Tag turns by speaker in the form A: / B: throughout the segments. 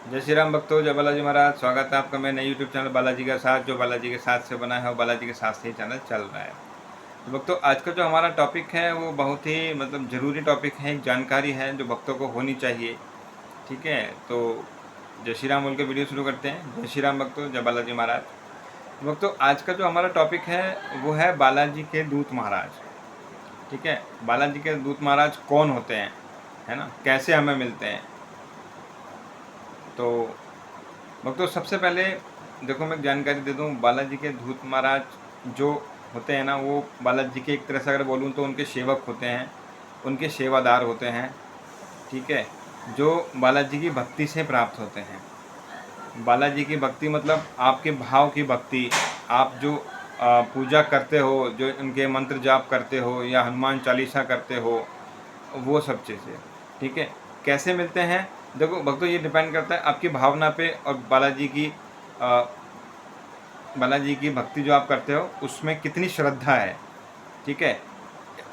A: जय श्री राम भक्तों, जय बालाजी महाराज। स्वागत है आपका मेरे नए यूट्यूब चैनल बालाजी के साथ, जो बालाजी के साथ से बना है और बालाजी के साथ से ही चैनल चल रहा है। तो भक्तों, आज का जो हमारा टॉपिक है वो बहुत ही ज़रूरी टॉपिक है, एक जानकारी है जो भक्तों को होनी चाहिए। ठीक है, तो जय श्री राम बोल के वीडियो शुरू करते हैं। जय श्री राम भक्तों, जय बालाजी महाराज। तो भक्तों, आज का जो हमारा टॉपिक है वो है बालाजी के दूत महाराज। ठीक है, बालाजी के दूत महाराज कौन होते हैं, है ना, कैसे हमें मिलते हैं। तो भक्तों, सबसे पहले देखो मैं एक जानकारी दे दूं। बालाजी के दूत महाराज जो होते हैं ना, वो बालाजी के एक तरह से अगर बोलूं तो उनके सेवक होते हैं, उनके सेवादार होते हैं। ठीक है, जो बालाजी की भक्ति से प्राप्त होते हैं। बालाजी की भक्ति मतलब आपके भाव की भक्ति। आप जो पूजा करते हो, जो उनके मंत्र जाप करते हो या हनुमान चालीसा करते हो, वो सब चीज़ें। ठीक है, कैसे मिलते हैं? देखो भक्तों, ये डिपेंड करता है आपकी भावना पे और बालाजी की भक्ति जो आप करते हो उसमें कितनी श्रद्धा है। ठीक है,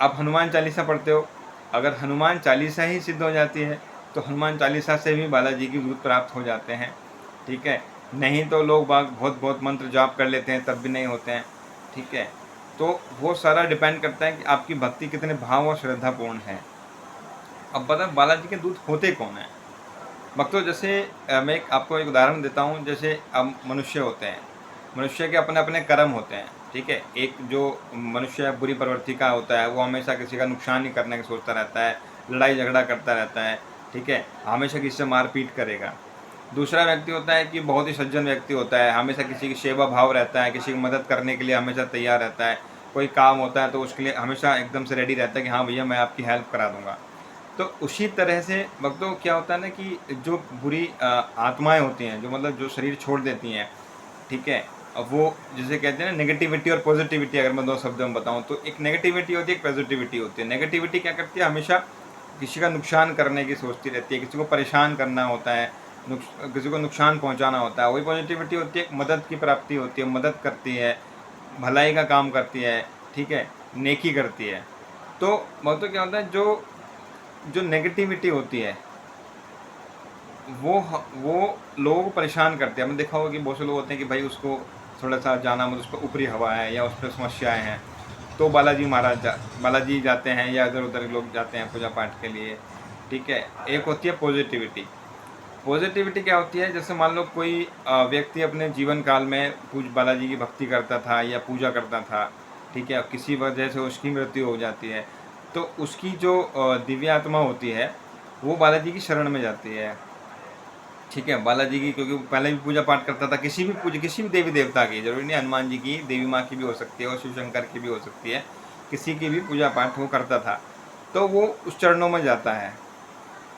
A: आप हनुमान चालीसा पढ़ते हो, अगर हनुमान चालीसा ही सिद्ध हो जाती है तो हनुमान चालीसा से भी बालाजी की दूत प्राप्त हो जाते हैं। ठीक है, नहीं तो लोग बाग बहुत बहुत मंत्र जाप कर लेते हैं तब भी नहीं होते हैं। ठीक है, तो वो सारा डिपेंड करता है कि आपकी भक्ति कितने भाव और श्रद्धापूर्ण है। अब बता, बालाजी के दूत होते कौन हैं भक्तों? जैसे मैं आपको एक उदाहरण देता हूँ। जैसे अब मनुष्य होते हैं, मनुष्य के अपने अपने कर्म होते हैं। ठीक है, एक जो मनुष्य बुरी प्रवृत्ति का होता है वो हमेशा किसी का नुकसान ही करने की सोचता रहता है, लड़ाई झगड़ा करता रहता है। ठीक है, हमेशा किसी से मारपीट करेगा। दूसरा व्यक्ति होता है कि बहुत ही सज्जन व्यक्ति होता है, हमेशा किसी की सेवा भाव रहता है, किसी की मदद करने के लिए हमेशा तैयार रहता है। कोई काम होता है तो उसके लिए हमेशा एकदम से रेडी रहता है कि हाँ भैया मैं आपकी हेल्प करा दूंगा। तो उसी तरह से भक्तों क्या होता है ना कि जो बुरी आत्माएं होती हैं, जो जो शरीर छोड़ देती हैं। ठीक है, अब वो जिसे कहते हैं ना नेगेटिविटी और पॉजिटिविटी, अगर मैं दो शब्दों में बताऊं तो एक नेगेटिविटी होती है, एक पॉजिटिविटी होती है। नेगेटिविटी क्या करती है? हमेशा किसी का नुकसान करने की सोचती रहती है, किसी को परेशान करना होता है, किसी को नुकसान पहुंचाना होता है। वही पॉजिटिविटी होती है, मदद की प्राप्ति होती है, मदद करती है, भलाई का काम करती है। ठीक है, नेकी करती है। तो भक्तों क्या होता है, जो जो नेगेटिविटी होती है वो लोगों को परेशान करते हैं। हमने देखा होगा कि बहुत से लोग होते हैं कि भाई उसको थोड़ा सा जाना, उस पर ऊपरी हवा है या उस पर समस्याएं हैं तो बालाजी जाते हैं या इधर उधर लोग जाते हैं पूजा पाठ के लिए। ठीक है, एक होती है पॉजिटिविटी। पॉजिटिविटी क्या होती है? जैसे मान लो कोई व्यक्ति अपने जीवन काल में बालाजी की भक्ति करता था या पूजा करता था। ठीक है, किसी वजह से उसकी मृत्यु हो जाती है तो उसकी जो दिव्य आत्मा होती है वो बालाजी की शरण में जाती है। ठीक है, बालाजी की, क्योंकि वो पहले भी पूजा पाठ करता था, किसी भी देवी देवता की, जरूरी नहीं हनुमान जी की, देवी माँ की भी हो सकती है और शिव शंकर की भी हो सकती है, किसी की भी पूजा पाठ वो करता था तो वो उस चरणों में जाता है।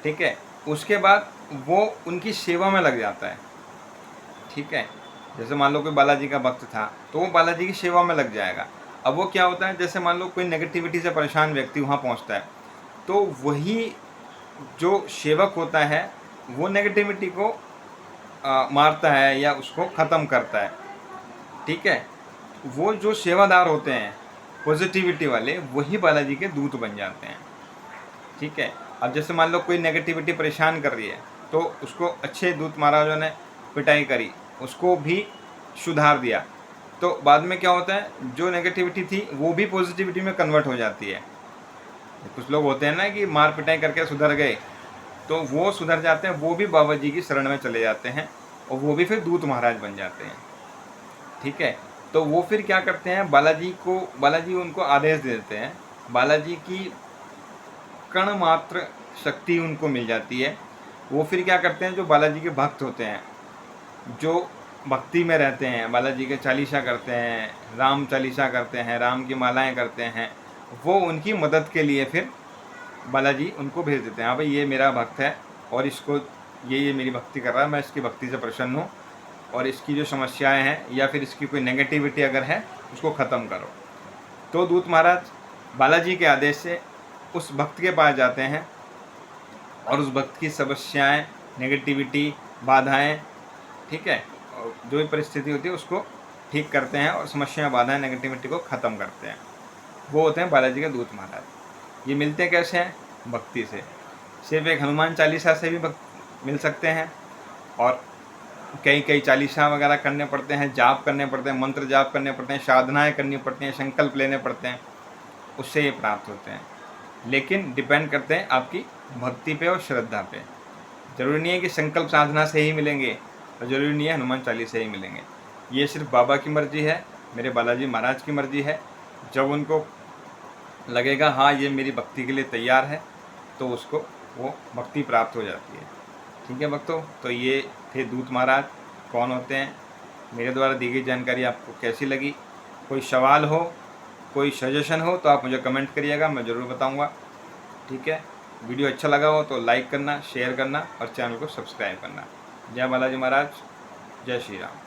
A: ठीक है, उसके बाद वो उनकी सेवा में लग जाता है। ठीक है, जैसे मान लो कोई बालाजी का भक्त था तो वो बालाजी की सेवा में लग जाएगा। अब वो क्या होता है, जैसे मान लो कोई नेगेटिविटी से परेशान व्यक्ति वहाँ पहुँचता है तो वही जो सेवक होता है वो नेगेटिविटी को मारता है या उसको ख़त्म करता है। ठीक है, वो जो सेवादार होते हैं पॉजिटिविटी वाले, वही बालाजी के दूत बन जाते हैं। ठीक है, अब जैसे मान लो कोई नेगेटिविटी परेशान कर रही है तो उसको अच्छे दूत महाराजों ने पिटाई करी, उसको भी सुधार दिया, तो बाद में क्या होता है, जो नेगेटिविटी थी वो भी पॉजिटिविटी में कन्वर्ट हो जाती है। कुछ लोग होते हैं ना कि मार पिटाई करके सुधर गए, तो वो सुधर जाते हैं, वो भी बाबा जी की शरण में चले जाते हैं और वो भी फिर दूत महाराज बन जाते हैं। ठीक है, तो वो फिर क्या करते हैं, बालाजी उनको आदेश दे देते हैं। बालाजी की कण मात्र शक्ति उनको मिल जाती है। वो फिर क्या करते हैं, जो बालाजी के भक्त होते हैं, जो भक्ति में रहते हैं, बालाजी के चालीसा करते हैं, राम चालीसा करते हैं, राम की मालाएं करते हैं, वो उनकी मदद के लिए फिर बालाजी उनको भेज देते हैं। हाँ भाई, ये मेरा भक्त है और इसको ये मेरी भक्ति कर रहा है, मैं इसकी भक्ति से प्रसन्न हूँ और इसकी जो समस्याएं हैं या फिर इसकी कोई नेगेटिविटी अगर है उसको ख़त्म करो। तो दूत महाराज बालाजी के आदेश से उस भक्त के पास जाते हैं और उस भक्त की समस्याएं, नेगेटिविटी, बाधाएं, ठीक है, और जो भी परिस्थिति होती है उसको ठीक करते हैं और समस्या, बाधाएं, नेगेटिविटी को ख़त्म करते हैं। वो होते हैं बालाजी के दूत महाराज। ये मिलते कैसे हैं? भक्ति से। सिर्फ एक हनुमान चालीसा से भी मिल सकते हैं, और कई कई चालीसा वगैरह करने पड़ते हैं, जाप करने पड़ते हैं, मंत्र जाप करने पड़ते हैं, साधनाएं करनी पड़ती हैं, संकल्प लेने पड़ते हैं, उससे ये प्राप्त होते हैं। लेकिन डिपेंड करते हैं आपकी भक्ति पे और श्रद्धा पे। ज़रूरी नहीं है कि संकल्प साधना से ही मिलेंगे, और ज़रूरी नहीं है हनुमान चालीसा से ही मिलेंगे। ये सिर्फ बाबा की मर्ज़ी है, मेरे बालाजी महाराज की मर्ज़ी है। जब उनको लगेगा हाँ ये मेरी भक्ति के लिए तैयार है, तो उसको वो भक्ति प्राप्त हो जाती है। ठीक है भक्तों, तो ये थे दूत महाराज कौन होते हैं। मेरे द्वारा दी गई जानकारी आपको कैसी लगी? कोई सवाल हो, कोई सजेशन हो तो आप मुझे कमेंट करिएगा, मैं ज़रूर बताऊंगा। ठीक है, वीडियो अच्छा लगा हो तो लाइक करना, शेयर करना और चैनल को सब्सक्राइब करना। जय बालाजी महाराज, जय श्री राम।